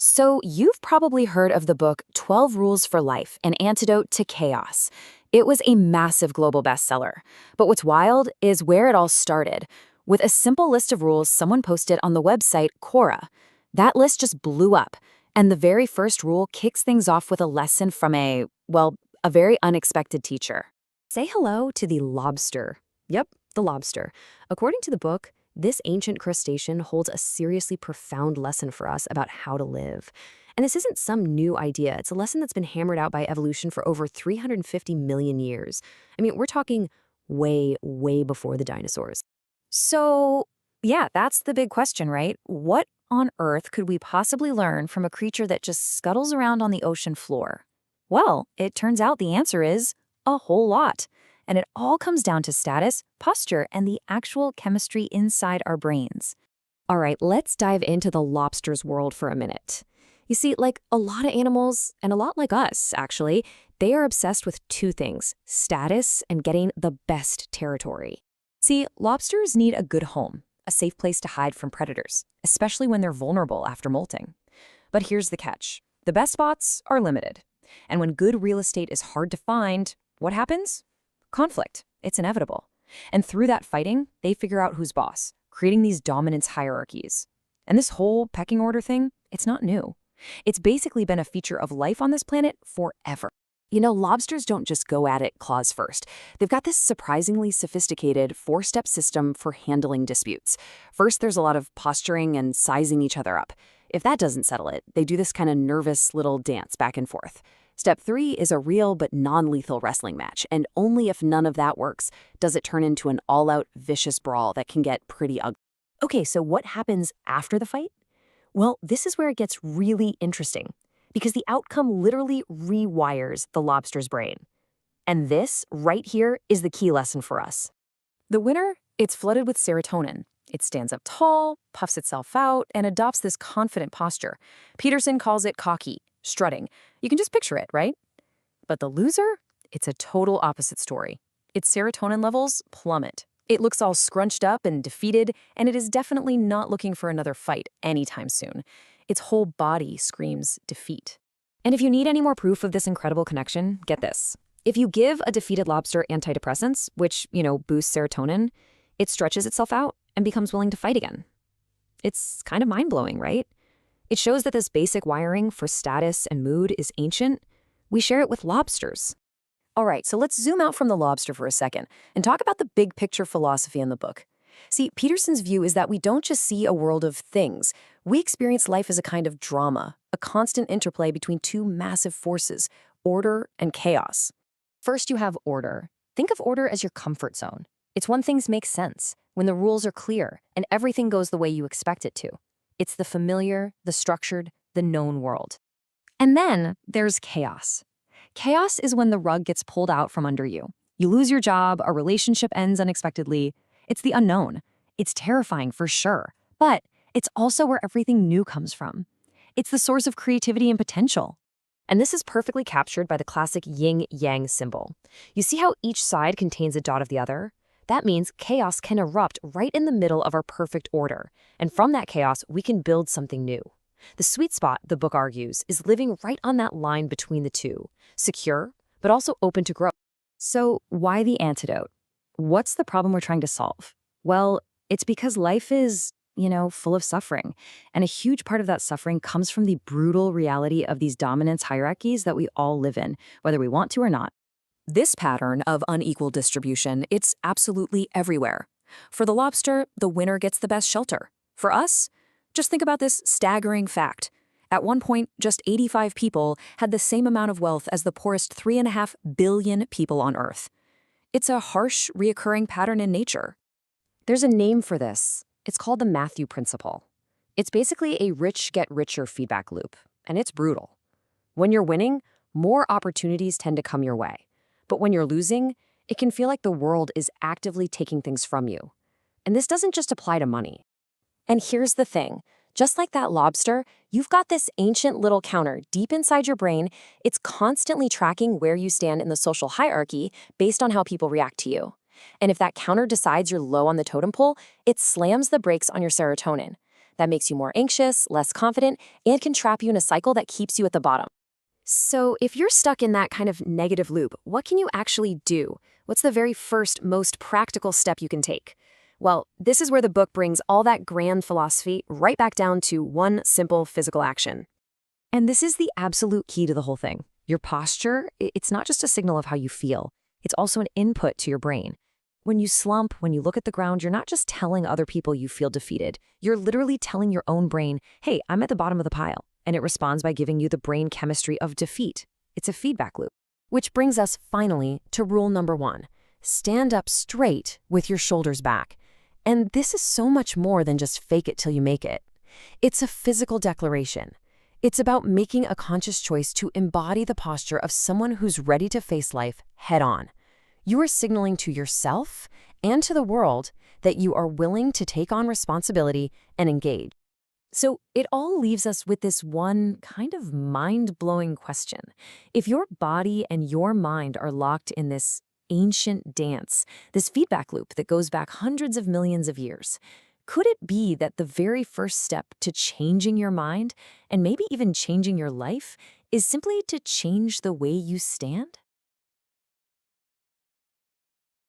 So, you've probably heard of the book 12 Rules for Life, An Antidote to Chaos. It was a massive global bestseller. But what's wild is where it all started, with a simple list of rules someone posted on the website Quora. That list just blew up, and the very first rule kicks things off with a lesson from a very unexpected teacher. Say hello to the lobster. Yep, the lobster. According to the book, this ancient crustacean holds a seriously profound lesson for us about how to live. And this isn't some new idea. It's a lesson that's been hammered out by evolution for over 350 million years. I mean, we're talking way, way before the dinosaurs. So, yeah, that's the big question, right? What on earth could we possibly learn from a creature that just scuttles around on the ocean floor? Well, it turns out the answer is a whole lot. And it all comes down to status, posture, and the actual chemistry inside our brains. All right, let's dive into the lobster's world for a minute. You see, like a lot of animals, and a lot like us, actually, they are obsessed with two things: status and getting the best territory. See, lobsters need a good home, a safe place to hide from predators, especially when they're vulnerable after molting. But here's the catch. The best spots are limited. And when good real estate is hard to find, what happens? Conflict. It's inevitable. And through that fighting, they figure out who's boss, creating these dominance hierarchies. And this whole pecking order thing, it's not new. It's basically been a feature of life on this planet forever. You know, lobsters don't just go at it claws first. They've got this surprisingly sophisticated four-step system for handling disputes. First, there's a lot of posturing and sizing each other up. If that doesn't settle it, they do this kind of nervous little dance back and forth. Step 3 is a real but non-lethal wrestling match, and only if none of that works does it turn into an all-out vicious brawl that can get pretty ugly. Okay, so what happens after the fight? Well, this is where it gets really interesting, because the outcome literally rewires the lobster's brain. And this, right here, is the key lesson for us. The winner, it's flooded with serotonin. It stands up tall, puffs itself out, and adopts this confident posture. Peterson calls it cocky, strutting. You can just picture it, right? But the loser? It's a total opposite story. Its serotonin levels plummet. It looks all scrunched up and defeated, and it is definitely not looking for another fight anytime soon. Its whole body screams defeat. And if you need any more proof of this incredible connection, get this. If you give a defeated lobster antidepressants, which, boosts serotonin, it stretches itself out and becomes willing to fight again. It's kind of mind-blowing, right? It shows that this basic wiring for status and mood is ancient. We share it with lobsters. All right, so let's zoom out from the lobster for a second and talk about the big picture philosophy in the book. See, Peterson's view is that we don't just see a world of things. We experience life as a kind of drama, a constant interplay between two massive forces, order and chaos. First, you have order. Think of order as your comfort zone. It's when things make sense, when the rules are clear, and everything goes the way you expect it to. It's the familiar, the structured, the known world. And then there's chaos. Chaos is when the rug gets pulled out from under you. You lose your job, a relationship ends unexpectedly. It's the unknown. It's terrifying for sure, but it's also where everything new comes from. It's the source of creativity and potential. And this is perfectly captured by the classic yin-yang symbol. You see how each side contains a dot of the other? That means chaos can erupt right in the middle of our perfect order. And from that chaos, we can build something new. The sweet spot, the book argues, is living right on that line between the two, secure, but also open to growth. So why the antidote? What's the problem we're trying to solve? Well, it's because life is, full of suffering. And a huge part of that suffering comes from the brutal reality of these dominance hierarchies that we all live in, whether we want to or not. This pattern of unequal distribution, it's absolutely everywhere. For the lobster, the winner gets the best shelter. For us, just think about this staggering fact. At one point, just 85 people had the same amount of wealth as the poorest 3.5 billion people on Earth. It's a harsh, reoccurring pattern in nature. There's a name for this. It's called the Matthew Principle. It's basically a rich-get-richer feedback loop, and it's brutal. When you're winning, more opportunities tend to come your way. But when you're losing, it can feel like the world is actively taking things from you. And this doesn't just apply to money. And here's the thing. Just like that lobster, you've got this ancient little counter deep inside your brain. It's constantly tracking where you stand in the social hierarchy based on how people react to you. And if that counter decides you're low on the totem pole, it slams the brakes on your serotonin. that makes you more anxious, less confident, and can trap you in a cycle that keeps you at the bottom. So, if you're stuck in that kind of negative loop, what can you actually do? What's the very first, most practical step you can take? Well, this is where the book brings all that grand philosophy right back down to one simple physical action. And this is the absolute key to the whole thing. Your posture, it's not just a signal of how you feel, it's also an input to your brain. When you slump, when you look at the ground, you're not just telling other people you feel defeated. You're literally telling your own brain, hey, I'm at the bottom of the pile. And it responds by giving you the brain chemistry of defeat. It's a feedback loop. Which brings us finally to rule number 1. Stand up straight with your shoulders back. And this is so much more than just fake it till you make it. It's a physical declaration. It's about making a conscious choice to embody the posture of someone who's ready to face life head on. You are signaling to yourself and to the world that you are willing to take on responsibility and engage. So it all leaves us with this one kind of mind-blowing question. If your body and your mind are locked in this ancient dance, this feedback loop that goes back hundreds of millions of years, could it be that the very first step to changing your mind, and maybe even changing your life, is simply to change the way you stand?